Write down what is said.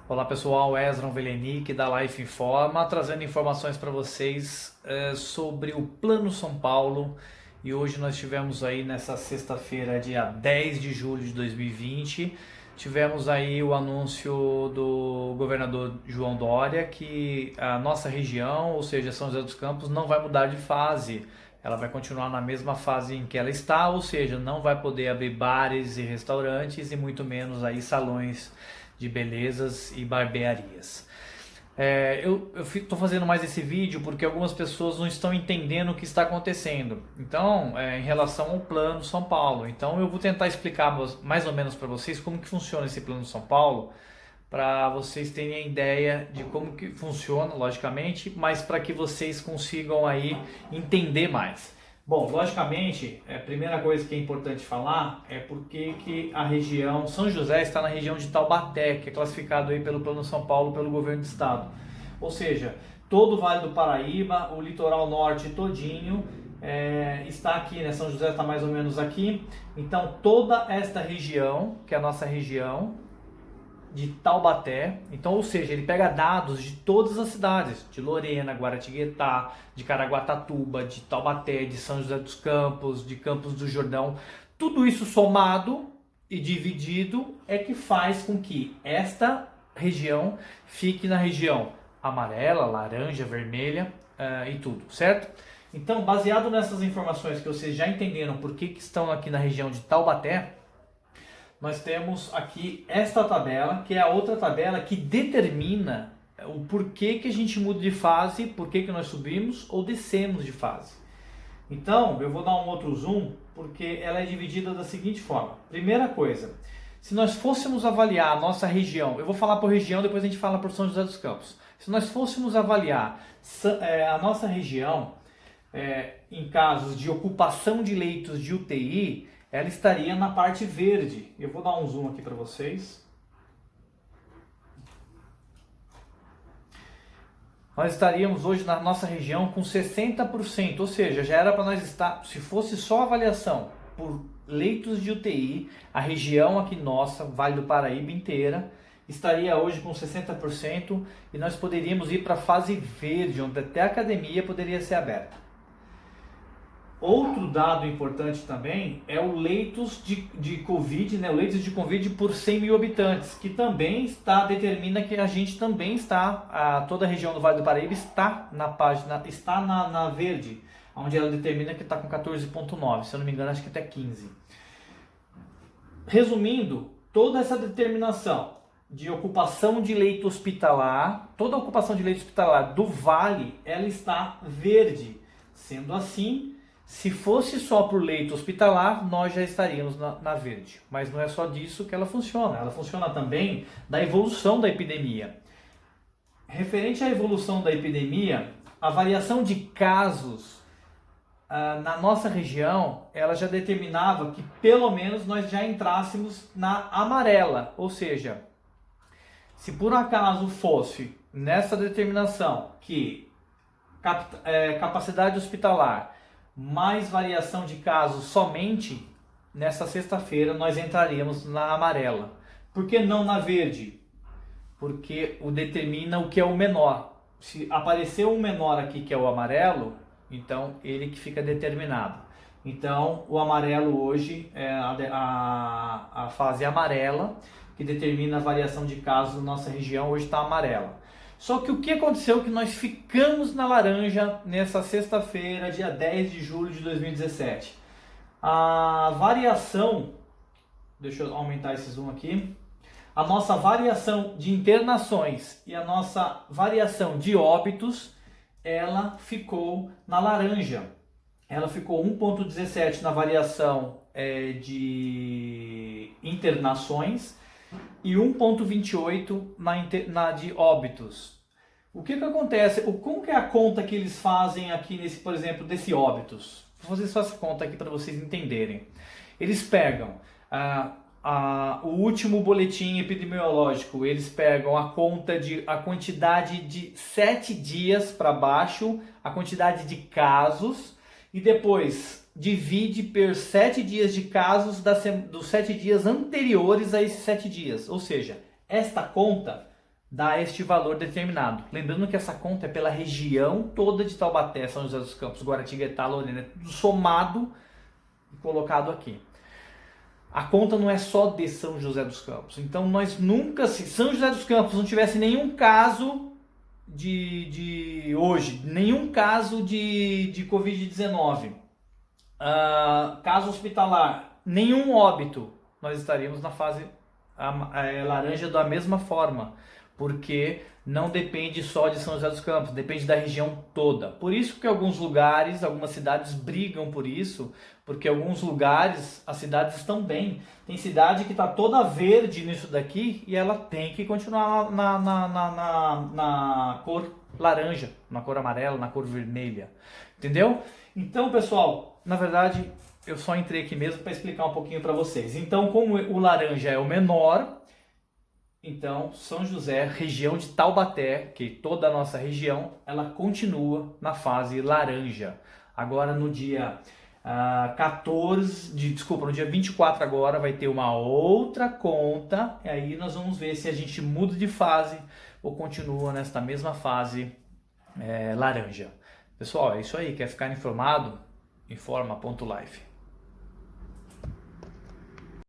Olá pessoal, Esdras Velenic da Life Informa, trazendo informações para vocês sobre o Plano São Paulo. E hoje nós tivemos aí nessa sexta-feira, dia 10 de julho de 2020, tivemos aí o anúncio do governador João Dória que a nossa região, ou seja, São José dos Campos, não vai mudar de fase. Ela vai continuar na mesma fase em que ela está, ou seja, não vai poder abrir bares e restaurantes e muito menos aí salões de belezas e barbearias. Eu estou fazendo mais esse vídeo porque algumas pessoas não estão entendendo o que está acontecendo. Então, em relação ao Plano São Paulo. Então, eu vou tentar explicar mais ou menos para vocês como que funciona esse Plano São Paulo, para vocês terem a ideia de como que funciona, logicamente, mas para que vocês consigam aí entender mais. Bom, logicamente, a primeira coisa que é importante falar é porque que a região São José está na região de Taubaté, que é classificado aí pelo Plano São Paulo pelo governo do estado. Ou seja, todo o Vale do Paraíba, o litoral norte todinho está aqui, né? São José está mais ou menos aqui. Então toda esta região, que é a nossa região, de Taubaté, então, ou seja, ele pega dados de todas as cidades, de Lorena, Guaratinguetá, de Caraguatatuba, de Taubaté, de São José dos Campos, de Campos do Jordão, tudo isso somado e dividido é que faz com que esta região fique na região amarela, laranja, vermelha e tudo, certo? Então, baseado nessas informações que vocês já entenderam por que estão aqui na região de Taubaté, nós temos aqui esta tabela, que é a outra tabela que determina o porquê que a gente muda de fase, porquê que nós subimos ou descemos de fase. Então, eu vou dar um outro zoom, porque ela é dividida da seguinte forma. Primeira coisa, se nós fôssemos avaliar a nossa região, eu vou falar por região, depois a gente fala por São José dos Campos. Se nós fôssemos avaliar a nossa região em casos de ocupação de leitos de UTI, ela estaria na parte verde. Eu vou dar um zoom aqui para vocês. Nós estaríamos hoje na nossa região com 60%, ou seja, já era para nós estar, se fosse só avaliação por leitos de UTI, a região aqui nossa, Vale do Paraíba inteira, estaria hoje com 60% e nós poderíamos ir para a fase verde, onde até a academia poderia ser aberta. Outro dado importante também é o leitos de Covid, né? O leitos de Covid por 100 mil habitantes, que também determina que a gente também toda a região do Vale do Paraíba está na página, está na verde, onde ela determina que está com 14,9, se eu não me engano acho que até 15. Resumindo, toda essa determinação de ocupação de leito hospitalar, toda a ocupação de leito hospitalar do Vale, ela está verde. Sendo assim, se fosse só por leito hospitalar, nós já estaríamos na verde. Mas não é só disso que ela funciona também da evolução da epidemia. Referente à evolução da epidemia, a variação de casos na nossa região, ela já determinava que pelo menos nós já entrássemos na amarela, ou seja, se por acaso fosse nessa determinação que capacidade hospitalar mais variação de casos somente, nessa sexta-feira nós entraríamos na amarela. Por que não na verde? Porque determina o que é o menor. Se aparecer um menor aqui que é o amarelo, então ele que fica determinado. Então o amarelo hoje é a fase amarela, que determina a variação de casos na nossa região, hoje está amarela. Só que o que aconteceu que nós ficamos na laranja nessa sexta-feira, dia 10 de julho de 2017? A variação, deixa eu aumentar esse zoom aqui, a nossa variação de internações e a nossa variação de óbitos, ela ficou na laranja. Ela ficou 1,17 na variação de internações e 1,28 na de óbitos. O que acontece? Como que é a conta que eles fazem aqui nesse, por exemplo, desse óbitos? Vou fazer só essa conta aqui para vocês entenderem. Eles pegam o último boletim epidemiológico, eles pegam a quantidade de 7 dias para baixo, a quantidade de casos, e depois divide por 7 dias de casos dos 7 dias anteriores a esses 7 dias. Ou seja, esta conta dá este valor determinado. Lembrando que essa conta é pela região toda de Taubaté, São José dos Campos, Guaratinguetá, Lorena, tudo somado e colocado aqui. A conta não é só de São José dos Campos. Então nós nunca, se São José dos Campos não tivesse nenhum caso de hoje, nenhum caso de Covid-19, caso hospitalar, nenhum óbito, nós estaríamos na fase laranja da mesma forma, porque não depende só de São José dos Campos, depende da região toda. Por isso que alguns lugares, algumas cidades brigam por isso, porque alguns lugares as cidades estão bem. Tem cidade que está toda verde nisso daqui e ela tem que continuar na cor laranja, na cor amarela, na cor vermelha. Entendeu? Então, pessoal, na verdade, eu só entrei aqui mesmo para explicar um pouquinho para vocês. Então, como o laranja é o menor, então São José, região de Taubaté, que toda a nossa região, ela continua na fase laranja. Agora no dia no dia 24 agora vai ter uma outra conta, e aí nós vamos ver se a gente muda de fase ou continua nesta mesma fase laranja. Pessoal, é isso aí. Quer ficar informado? Informa.life.